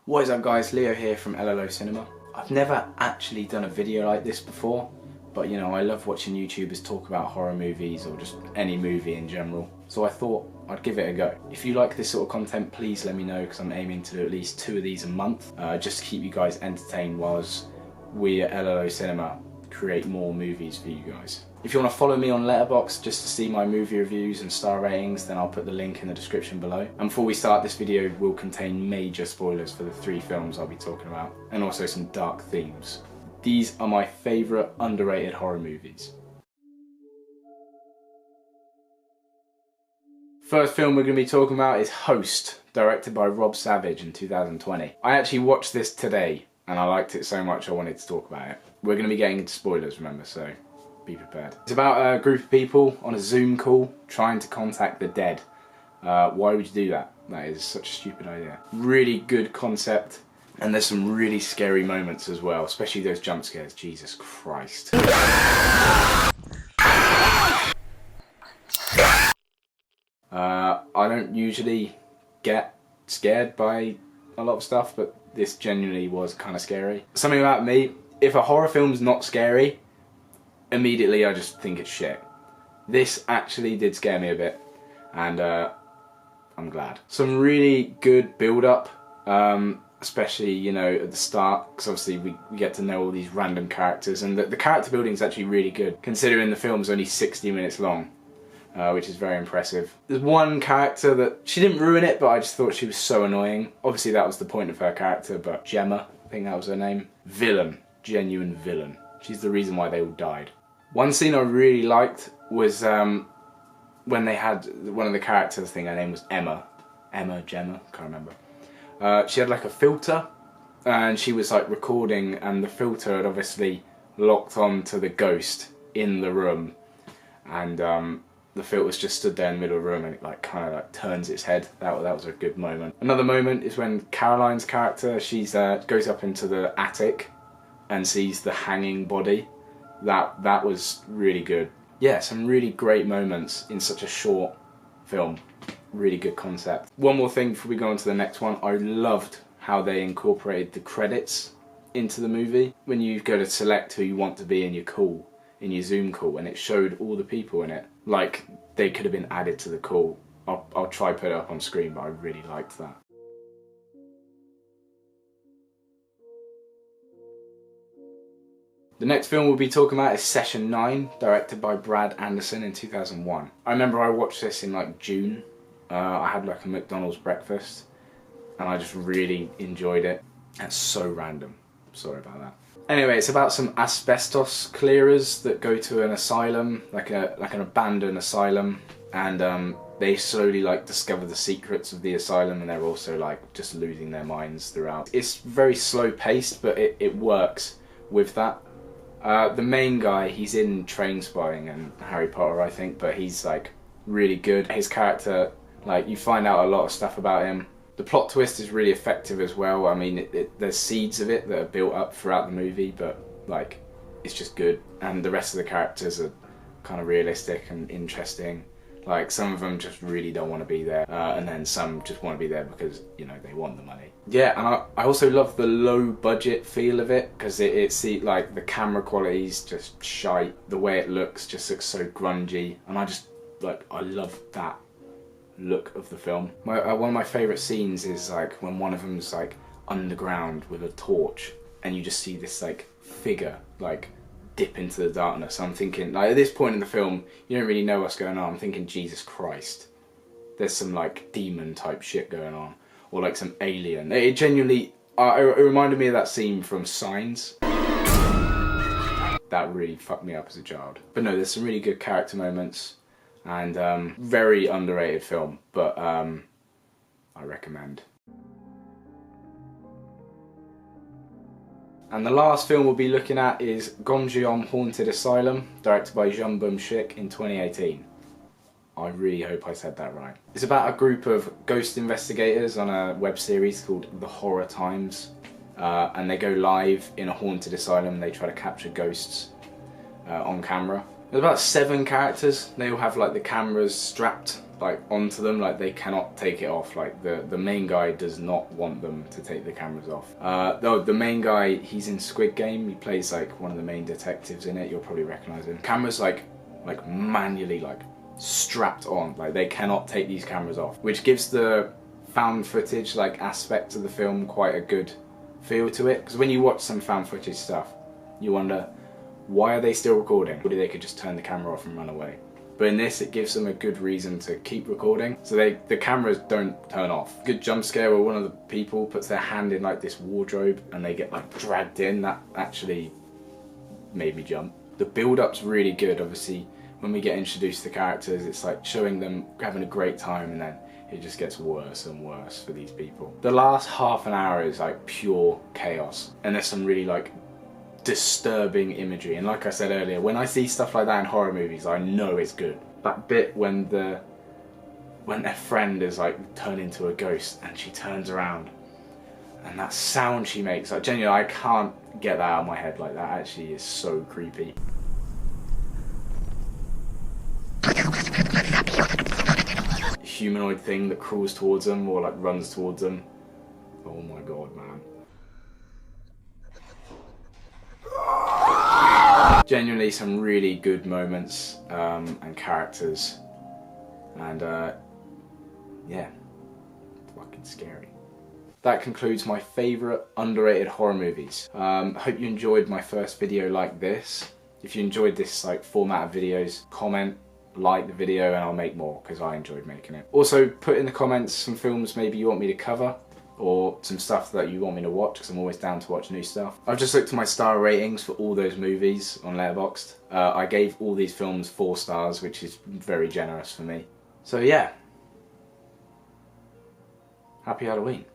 What is up guys, Leo here from LLO Cinema. I've never actually done a video like this before, but you know, I love watching YouTubers talk about horror movies or just any movie in general. So I thought I'd give it a go. If you like this sort of content, please let me know because I'm aiming to do at least 2 of these a month, just to keep you guys entertained whilst we at LLO Cinema create more movies for you guys. If you want to follow me on Letterboxd just to see my movie reviews and star ratings, then I'll put the link in the description below. And before we start, this video will contain major spoilers for the 3 films I'll be talking about, and also some dark themes. These are my favourite underrated horror movies. First film we're going to be talking about is Host, directed by Rob Savage in 2020. I actually watched this today and I liked it so much I wanted to talk about it. We're going to be getting into spoilers, remember, so be prepared. It's about a group of people on a Zoom call trying to contact the dead. Why would you do that? That is such a stupid idea. Really good concept, and there's some really scary moments as well, especially those jump scares. Jesus Christ. I don't usually get scared by a lot of stuff, but this genuinely was kind of scary. Something about me, if a horror film's not scary, immediately I just think it's shit. This actually did scare me a bit, and I'm glad. Some really good build-up, especially, you know, at the start, because obviously we get to know all these random characters, and the character building is actually really good, considering the film's only 60 minutes long, which is very impressive. There's one character that, she didn't ruin it, but I just thought she was so annoying. Obviously that was the point of her character, but Gemma, I think that was her name. Villain, genuine villain. She's the reason why they all died. One scene I really liked was when they had one of the characters, I think her name was Gemma, can't remember. She had like a filter and she was like recording, and the filter had obviously locked on to the ghost in the room, and the filter's just stood there in the middle of the room and it like kind of like turns its head. That was a good moment. Another moment is when Caroline's character, she's goes up into the attic and sees the hanging body. That was really good. Yeah, some really great moments in such a short film. Really good concept. One more thing before we go on to the next one. I loved how they incorporated the credits into the movie. When you go to select who you want to be in your call, in your Zoom call, and it showed all the people in it. Like, they could have been added to the call. I'll try put it up on screen, but I really liked that. The next film we'll be talking about is Session 9, directed by Brad Anderson in 2001. I remember I watched this in like June. I had like a McDonald's breakfast and I just really enjoyed it. That's so random. Sorry about that. Anyway, it's about some asbestos clearers that go to an asylum, like an abandoned asylum, and they slowly like discover the secrets of the asylum, and they're also like just losing their minds throughout. It's very slow paced, but it works with that. The main guy, he's in Trainspotting and Harry Potter, I think, but he's like really good. His character, like, you find out a lot of stuff about him. The plot twist is really effective as well. I mean, there's seeds of it that are built up throughout the movie, but like, it's just good. And the rest of the characters are kind of realistic and interesting. Like, some of them just really don't want to be there, and then some just want to be there because, you know, they want the money. Yeah, and I also love the low budget feel of it, because it's like the camera quality's just shite. The way it looks just looks so grungy, and I love that look of the film. One of my favourite scenes is like when one of them's like underground with a torch, and you just see this like figure like dip into the darkness. I'm thinking, like, at this point in the film, you don't really know what's going on. I'm thinking, Jesus Christ, there's some like demon type shit going on, or like some alien. It genuinely, it reminded me of that scene from Signs. That really fucked me up as a child. But no, there's some really good character moments, and very underrated film, but I recommend. And the last film we'll be looking at is Gonjiam Haunted Asylum, directed by JUMPSCARES in 2018. I really hope I said that right. It's about a group of ghost investigators on a web series called The Horror Times, and they go live in a haunted asylum. They try to capture ghosts on camera. There's about 7 characters. They all have like the cameras strapped like onto them, like they cannot take it off. Like the main guy does not want them to take the cameras off. Though the main guy, he's in Squid Game, he plays like one of the main detectives in it, you'll probably recognise him. Cameras like manually like strapped on, like they cannot take these cameras off, which gives the found footage like aspect of the film quite a good feel to it, because when you watch some found footage stuff you wonder, why are they still recording? Surely they could just turn the camera off and run away. But in this, it gives them a good reason to keep recording, so the cameras don't turn off. Good jump scare where one of the people puts their hand in like this wardrobe and they get like dragged in. That actually made me jump. The build-up's really good. Obviously, when we get introduced to the characters, it's like showing them having a great time, and then it just gets worse and worse for these people. The last half an hour is like pure chaos, and there's some really like disturbing imagery, and like I said earlier, when I see stuff like that in horror movies I know it's good. That bit when their friend is like turned into a ghost and she turns around and that sound she makes, like genuinely I can't get that out of my head. Like that actually is so creepy. Humanoid thing that crawls towards them or like runs towards them. Oh my god, man. Genuinely some really good moments and characters, and yeah, fucking scary. That concludes my favourite underrated horror movies. Hope you enjoyed my first video like this. If you enjoyed this like format of videos, comment, like the video, and I'll make more because I enjoyed making it. Also put in the comments some films maybe you want me to cover, or some stuff that you want me to watch, because I'm always down to watch new stuff. I've just looked at my star ratings for all those movies on Letterboxd. I gave all these films 4 stars, which is very generous for me. So yeah, happy Halloween.